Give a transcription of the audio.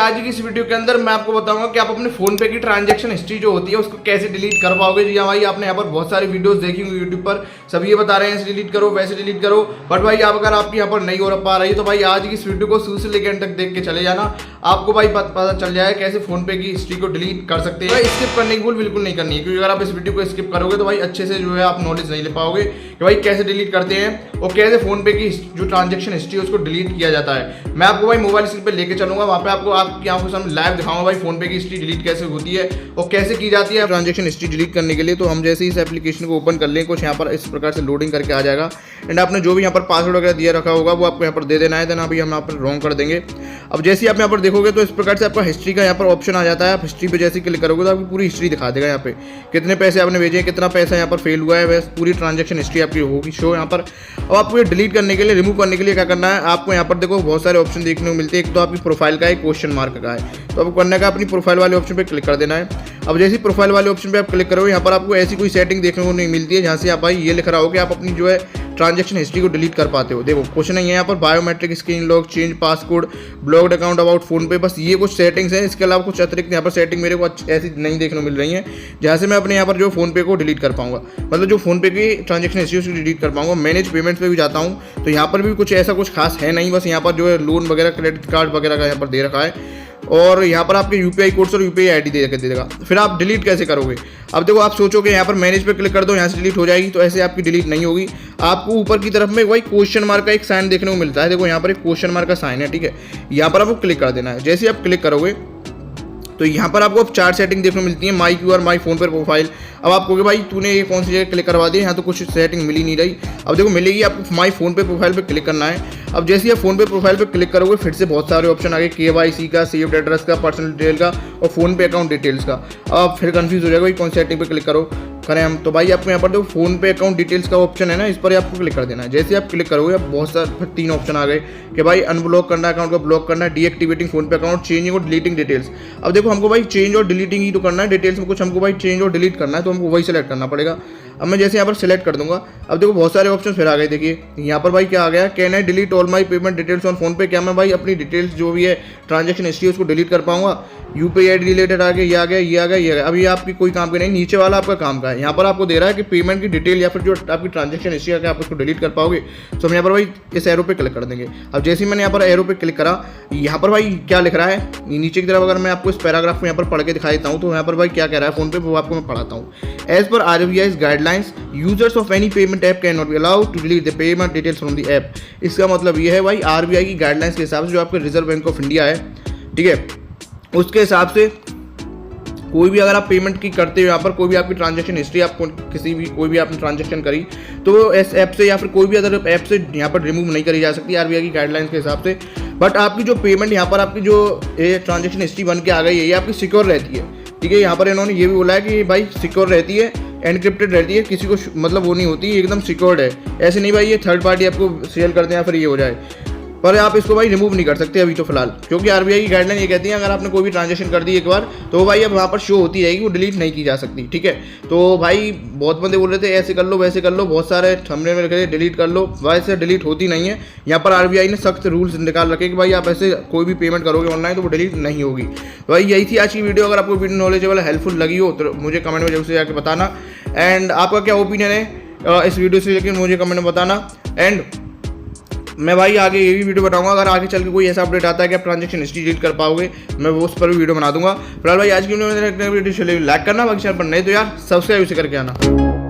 आज की इस वीडियो के अंदर मैं आपको बताऊंगा कि आप अपने फोन पे की ट्रांजैक्शन हिस्ट्री जो होती है उसको कैसे डिलीट कर पाओगे। जी हाँ भाई, आपने यहाँ पर बहुत सारी वीडियोस देखी होंगी यूट्यूब पर, सभी ये बता रहे हैं ऐसे डिलीट करो वैसे डिलीट करो, बट भाई आप अगर आपकी यहाँ पर नहीं हो पा रही तो भाई आज की इस वीडियो को शुरू से लेकर एंड तक देख के चले जाना, आपको भाई पता चल जाए कैसे फोन पे की हिस्ट्री को डिलीट कर सकते हैं। स्किप करने की भूल बिल्कुल नहीं करनी है, क्योंकि अगर आप इस वीडियो को स्किप करोगे तो भाई अच्छे से जो है आप नॉलेज नहीं ले पाओगे कि भाई कैसे डिलीट करते हैं और कैसे फोन पे की जो ट्रांजैक्शन हिस्ट्री है उसको डिलीट किया जाता है। मैं आपको भाई मोबाइल स्क्रीन पे लेके चलूंगा, वहाँ पे आपको आपकी आंखों के सामने लाइव दिखाऊंगा भाई फोन पे की हिस्ट्री डिलीट कैसे होती है और कैसे की जाती है ट्रांजैक्शन हिस्ट्री डिलीट करने के लिए। तो हम जैसे ही इस एप्लीकेशन को ओपन कर लें, कुछ यहाँ पर इस प्रकार से लोडिंग करके आ जाएगा एंड आपने जो भी यहाँ पर पासवर्ड वगैरह दिया रखा होगा वो आपको यहाँ पर दे देना है। देन अभी हम यहाँ पर रॉन्ग कर देंगे। अब जैसे ही आप यहाँ पर देखोगे तो इस प्रकार से आपका हिस्ट्री का यहाँ पर ऑप्शन आ जाता है। आप हिस्ट्री पे जैसे क्लिक करोगे तो आपकी पूरी हिस्ट्री दिखा देगा, यहाँ पे कितने पैसे आपने भेजे, कितना पैसा यहाँ पर फेल हुआ है, वैसे पूरी ट्रांजैक्शन हिस्ट्री आपकी होगी शो यहाँ पर। अब आपको ये डिलीट करने के लिए, रिमूव करने के लिए क्या करना है, आपको यहाँ पर देखो बहुत सारे ऑप्शन देखने को मिलते हैं। एक तो आपकी प्रोफाइल का एक क्वेश्चन मार्क का है, तो आपको करने का अपनी प्रोफाइल वाले ऑप्शन पे क्लिक कर देना है। अब जैसे प्रोफाइल वाले ऑप्शन पे आप क्लिक करोगे, यहाँ पर आपको ऐसी कोई सेटिंग देखने को नहीं मिलती है जहाँ से आप भाई ये लिख रहा हो कि आप अपनी जो है ट्रांजैक्शन हिस्ट्री को डिलीट कर पाते हो। देखो क्वेश्चन है यहाँ पर biometric, screen lock, change passcode, blocked account about phone पे, बस ये कुछ सेटिंग्स हैं। इसके अलावा कुछ अतिरिक्त यहाँ पर सेटिंग मेरे को ऐसी नहीं देखने को मिल रही है जहाँ से मैं अपने यहाँ पर जो फोन पे को डिलीट कर पाऊंगा, मतलब जो फोन पे की ट्रांजैक्शन हिस्ट्री उसको डिलीट कर पाऊंगा। मैनेज पेमेंट्स पे भी जाता हूँ तो यहाँ पर भी कुछ ऐसा कुछ खास है नहीं, बस यहाँ पर जो है लोन वगैरह, क्रेडिट कार्ड वगैरह का यहाँ पर दे रखा है और यहाँ पर आपके यूपीआई कोड्स और यूपीआई आईडी दे देगा। फिर आप डिलीट कैसे करोगे? अब देखो आप सोचोगे यहाँ पर मैनेज पे क्लिक कर दो, यहाँ से डिलीट हो जाएगी, तो ऐसे आपकी डिलीट नहीं होगी। आपको ऊपर की तरफ में वही क्वेश्चन मार्क का एक साइन देखने को मिलता है। देखो यहाँ पर एक क्वेश्चन मार्क का साइन है, ठीक है, यहाँ पर आपको क्लिक कर देना है। जैसे आप क्लिक करोगे तो यहाँ पर आपको 4 सेटिंग देखने को मिलती है, माई क्यूआर, माई फोन पे प्रोफाइल। अब आप कहोगे भाई तूने ये कौन सी जगह क्लिक करवा दी, यहाँ तो कुछ सेटिंग मिली नहीं रही। अब देखो मिलेगी, आपको माई फोन पे प्रोफाइल पे क्लिक करना है। अब जैसे ही आप फोन पे प्रोफाइल पे क्लिक करोगे फिर से बहुत सारे ऑप्शन आ गए, KYC का, सेव्ड एड्रेस का, पर्सनल डिटेल का और फोन पे अकाउंट डिटेल्स का। अब आप फिर कंफ्यूज हो जाएगा भाई कौन सी सेटिंग पे क्लिक करें हम, तो भाई आपको यहाँ पर देखो फोन पे अकाउंट डिटेल्स का ऑप्शन है ना, इस पर आपको क्लिक कर देना है। जैसे आप क्लिक करोगे अब बहुत सारे फिर 3 ऑप्शन आ गए कि भाई अनब्लॉक करना है अकाउंट को, ब्लॉक करना है, डीएक्टिवेटिंग फोन पे अकाउंट, चेंजिंग और डिलीटिंग डिटेल्स। अब देखो हमको भाई चेंज और डिलीटिंग ही तो करना है, डिटेल्स में कुछ हमको भाई चेंज और डिलीट करना है, तो हमको वही सेलेक्ट करना पड़ेगा। अब मैं जैसे यहाँ पर सिलेक्ट कर दूंगा, अब देखो बहुत सारे ऑप्शन फिर आ गए। देखिए यहाँ पर भाई क्या आ गया, can I delete all my payment details on phone पे, क्या मैं भाई अपनी डिटेल्स जो भी है ट्रांजैक्शन हिस्ट्री उसको डिलीट कर पाऊंगा? यूपीआई आईडी रिलेटेड आ गया, ये आ गया, ये आ गया, ये आ गया। अब ये आपकी कोई काम का नहीं, नीचे वाला आपका काम का है। यहाँ पर आपको दे रहा है कि पेमेंट की डिटेल या फिर जो आपकी ट्रांजैक्शन हिस्ट्री है आप उसको डिलीट कर पाओगे, तो हम यहाँ पर भाई इस एरो पे क्लिक कर देंगे। अब जैसे ही मैंने यहाँ पर एरो पे क्लिक करा, यहाँ पर भाई क्या लिख रहा है नीचे की तरफ, अगर मैं आपको इस पैराग्राफ को यहाँ पर पढ़ के दिखा देता हूँ तो यहाँ पर भाई क्या कह रहा है फोन पे, वो आपको मैं पढ़ाता हूँ। एज पर RBI's guidelines, users of any payment app can not be allowed to delete the payment details from the app. इसका मतलब ये है भाई RBI की गाइडलाइंस के हिसाब से, जो आपके रिजर्व बैंक ऑफ इंडिया है, ठीक है, उसके हिसाब से कोई भी अगर आप पेमेंट की करते हो, यहाँ पर कोई भी आपकी ट्रांजैक्शन हिस्ट्री आप किसी भी कोई भी आपने ट्रांजैक्शन करी तो इस ऐप से या फिर कोई भी अदर ऐप से यहाँ पर रिमूव नहीं करी जा सकती RBI की गाइडलाइंस के हिसाब से। बट आपकी जो पेमेंट यहाँ पर आपकी जो ये ट्रांजैक्शन हिस्ट्री बन के आ गई है, ये आपकी सिक्योर रहती है, ठीक है। यहाँ पर इन्होंने ये भी बोला है कि भाई सिक्योर रहती है, एनक्रिप्टेड रहती है, किसी को मतलब वो नहीं होती, एकदम सिक्योर्ड है। ऐसे नहीं भाई ये थर्ड पार्टी आपको सेल कर दें या फिर ये हो जाए, पर आप इसको भाई रिमूव नहीं कर सकते अभी तो फिलहाल, क्योंकि RBI की गाइडलाइन ये कहती है अगर आपने कोई भी ट्रांजैक्शन कर दी एक बार तो भाई अब वहाँ पर शो होती रहेगी, वो डिलीट नहीं की जा सकती, ठीक है। तो भाई बहुत बंदे बोल रहे थे ऐसे कर लो वैसे कर लो, बहुत सारे थंबनेल में लिखे डिलीट कर लो, वैसे डिलीट होती नहीं है। यहाँ पर RBI ने सख्त रूल्स निकाल रखे कि भाई आप ऐसे कोई भी पेमेंट करोगे ऑनलाइन तो वो डिलीट नहीं होगी। भाई यही थी आज की वीडियो। अगर आपको वीडियो नॉलेजेबल हेल्पफुल लगी हो तो मुझे कमेंट में जरूर से जाकर बताना, एंड आपका क्या ओपिनियन है इस वीडियो से, लेकिन मुझे कमेंट में बताना। एंड मैं भाई आगे ये भी वीडियो बनाऊंगा, अगर आगे चल के कोई ऐसा अपडेट आता है कि आप ट्रांजैक्शन हिस्ट्री डिलीट कर पाओगे, मैं वो उस पर भी वीडियो बना दूंगा। फिलहाल भाई आज की वीडियो में लाइक करना, बाकी चैनल पर नहीं तो यार सब्सक्राइब उसे करके आना।